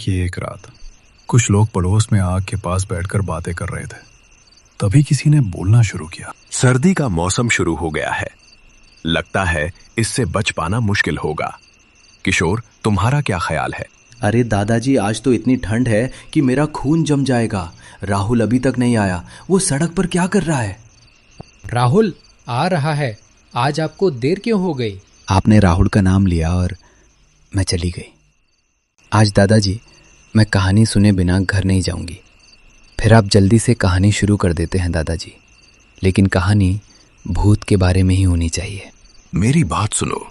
की एक रात कुछ लोग पड़ोस में आग के पास बैठकर बातें कर रहे थे। तभी किसी ने बोलना शुरू किया। सर्दी का मौसम शुरू हो गया है। लगता है इससे बच पाना मुश्किल होगा। किशोर, तुम्हारा क्या ख्याल है? अरे दादाजी, आज तो इतनी ठंड है कि मेरा खून जम जाएगा। राहुल अभी तक नहीं आया। वो सड़क पर क्या कर रहा है? राहुल आ रहा है। आज आपको देर क्यों हो गई? आपने राहुल का नाम लिया और मैं चली गई। आज दादाजी, मैं कहानी सुने बिना घर नहीं जाऊंगी। फिर आप जल्दी से कहानी शुरू कर देते हैं दादाजी, लेकिन कहानी भूत के बारे में ही होनी चाहिए। मेरी बात सुनो।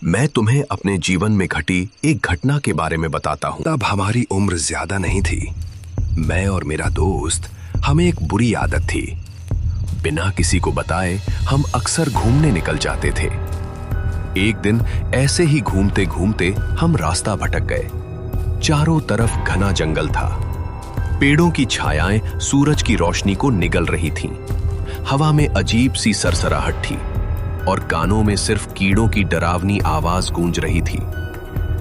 मैं तुम्हें अपने जीवन में घटी एक घटना के बारे में बताता हूँ। तब हमारी उम्र ज्यादा नहीं थी। मैं और मेरा दोस्त, हमें एक बुरी आदत थी। बिना किसी को बताए हम अक्सर घूमने निकल जाते थे। एक दिन ऐसे ही घूमते घूमते हम रास्ता भटक गए। चारों तरफ घना जंगल था। पेड़ों की छायाएं सूरज की रोशनी को निगल रही थीं। हवा में अजीब सी सरसराहट थी और कानों में सिर्फ कीड़ों की डरावनी आवाज गूंज रही थी।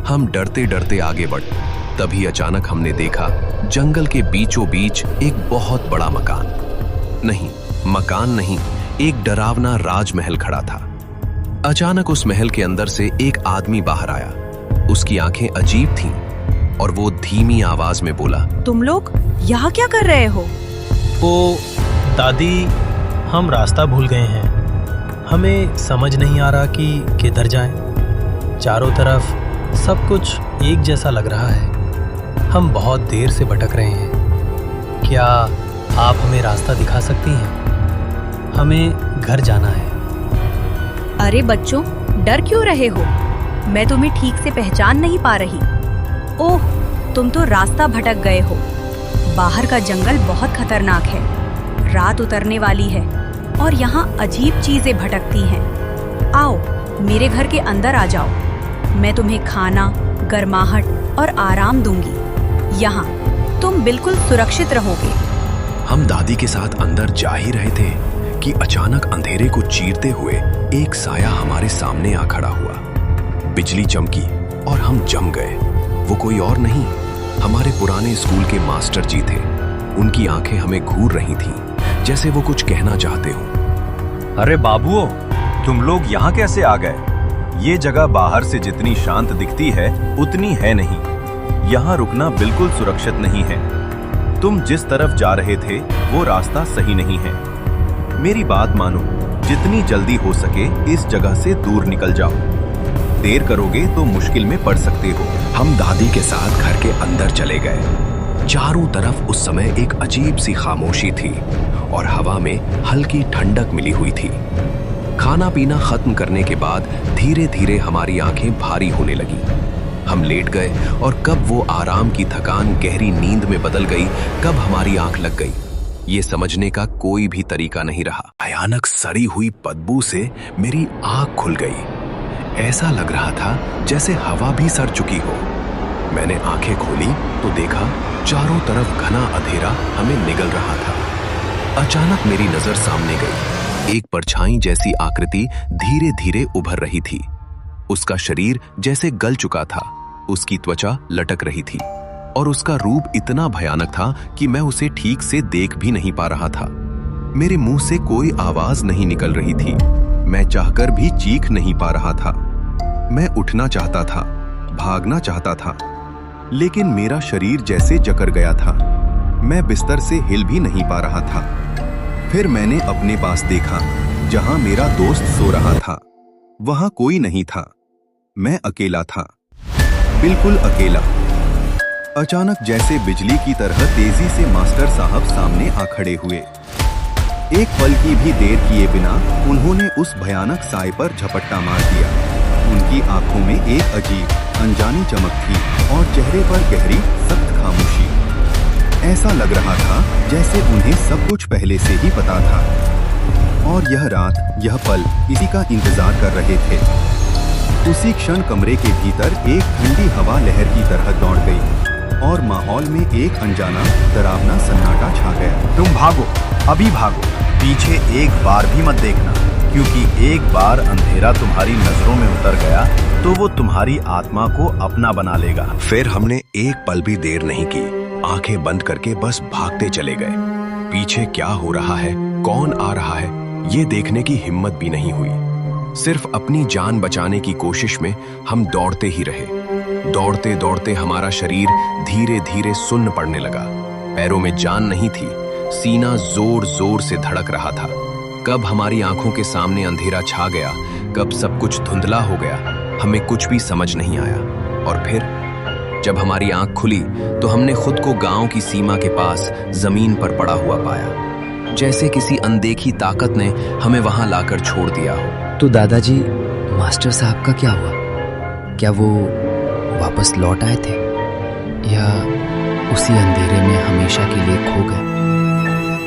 हम डरते डरते आगे बढ़े। तभी अचानक हमने देखा जंगल के बीचों बीच एक बहुत बड़ा मकान नहीं, एक डरावना राजमहल खड़ा था। अचानक उस महल के अंदर से एक आदमी बाहर आया। उसकी आंखें अजीब थीं और वो धीमी आवाज में बोला, तुम लोग यहाँ क्या कर रहे हो? ओ दादी, हम रास्ता भूल गए हैं। हमें समझ नहीं आ रहा कि किधर जाएं। चारों तरफ सब कुछ एक जैसा लग रहा है। हम बहुत देर से भटक रहे हैं। क्या आप हमें रास्ता दिखा सकती हैं? हमें घर जाना है। अरे बच्चों, डर क्यों रहे हो? मैं तुम्हें ठीक से पहचान नहीं पा रही। ओह, तुम तो रास्ता भटक गए हो। बाहर का जंगल बहुत खतरनाक है। रात उतरने वाली है और यहाँ अजीब चीजें भटकती हैं। आओ, मेरे घर के अंदर आ जाओ। मैं तुम्हें खाना, गर्माहट और आराम दूंगी। यहाँ तुम बिल्कुल सुरक्षित रहोगे। हम दादी के साथ अंदर जा ही रहे थे कि अचानक अंधेरे को चीरते हुए एक साया हमारे सामने आ खड़ा हुआ। बिजली चमकी और हम जम गए। वो कोई और नहीं, हमारे पुराने स्कूल के मास्टर जी थे। उनकी आंखें हमें घूर रही थीं, जैसे वो कुछ कहना चाहते हो। अरे बाबुओ, तुम लोग यहाँ कैसे आ गए? ये जगह बाहर से जितनी शांत दिखती है उतनी है नहीं। यहाँ रुकना बिल्कुल सुरक्षित नहीं है। तुम जिस तरफ जा रहे थे वो रास्ता सही नहीं है। मेरी बात मानो, जितनी जल्दी हो सके इस जगह से दूर निकल जाओ। देर करोगे तो मुश्किल में पड़ सकते हो। हम दादी के साथ घर के अंदर चले गए। चारों तरफ उस समय एक अजीब सी खामोशी थी और हवा में हल्की ठंडक मिली हुई थी। खाना पीना खत्म करने के बाद धीरे धीरे हमारी आंखें भारी होने लगी। हम लेट गए और कब वो आराम की थकान गहरी नींद में बदल गई, कब हमारी आंख लग गई, ये समझने का कोई भी तरीका नहीं रहा। भयानक सड़ी हुई बदबू से मेरी आंख खुल गई। ऐसा लग रहा था जैसे हवा भी सड़ चुकी हो। मैंने आंखें खोली तो देखा चारों तरफ घना अंधेरा हमें निगल रहा था। अचानक मेरी नजर सामने गई। एक परछाई जैसी आकृति धीरे धीरे उभर रही थी। उसका शरीर जैसे गल चुका था। उसकी त्वचा लटक रही थी और उसका रूप इतना भयानक था कि मैं उसे ठीक से देख भी नहीं पा रहा था। मेरे मुंह से कोई आवाज नहीं निकल रही थी। मैं चाहकर भी चीख नहीं पा रहा था। मैं उठना चाहता था, भागना चाहता था, लेकिन मेरा शरीर जैसे जकड़ गया था। मैं बिस्तर से हिल भी नहीं पा रहा था। फिर मैंने अपने पास देखा, जहां मेरा दोस्त सो रहा था। वहां कोई नहीं था। मैं अकेला था, बिल्कुल अकेला। अचानक जैसे बिजली की तरह तेजी से मास्टर साहब सामने आ खड़े हुए। एक पल की भी देर किए बिना उन्होंने उस भयानक साए पर झपट्टा मार दिया। उनकी आंखों में एक अजीब अनजानी चमक थी और चेहरे पर गहरी सख्त खामोशी। ऐसा लग रहा था जैसे उन्हें सब कुछ पहले से ही पता था और यह रात, यह पल इसी का इंतजार कर रहे थे। उसी क्षण कमरे के भीतर एक ठंडी हवा लहर की तरह दौड़ गई और माहौल में एक अनजाना डरावना सन्नाटा छा गया। तुम भागो, अभी भागो। पीछे एक बार भी मत देखना, क्योंकि एक बार अंधेरा तुम्हारी नजरों में उतर गया तो वो तुम्हारी आत्मा को अपना बना लेगा। फिर हमने एक पल भी देर नहीं की, आंखें बंद करके बस भागते चले गए। पीछे क्या हो रहा है, कौन आ रहा है, ये देखने की हिम्मत भी नहीं हुई। सिर्फ अपनी जान बचाने की कोशिश में हम दौड़ते ही रहे। दौड़ते दौड़ते हमारा शरीर धीरे धीरे सुन्न पड़ने लगा। पैरों में जान नहीं थी, सीना जोर जोर से धड़क रहा था। कब हमारी आंखों के सामने अंधेरा छा गया, कब सब कुछ धुंधला हो गया, हमें कुछ भी समझ नहीं आया। और फिर जब हमारी आंख खुली तो हमने खुद को गांव की सीमा के पास जमीन पर पड़ा हुआ पाया, जैसे किसी अनदेखी ताकत ने हमें वहां लाकर छोड़ दिया हो। तो दादाजी, मास्टर साहब का क्या हुआ? क्या वो वापस लौट आए थे या उसी अंधेरे में हम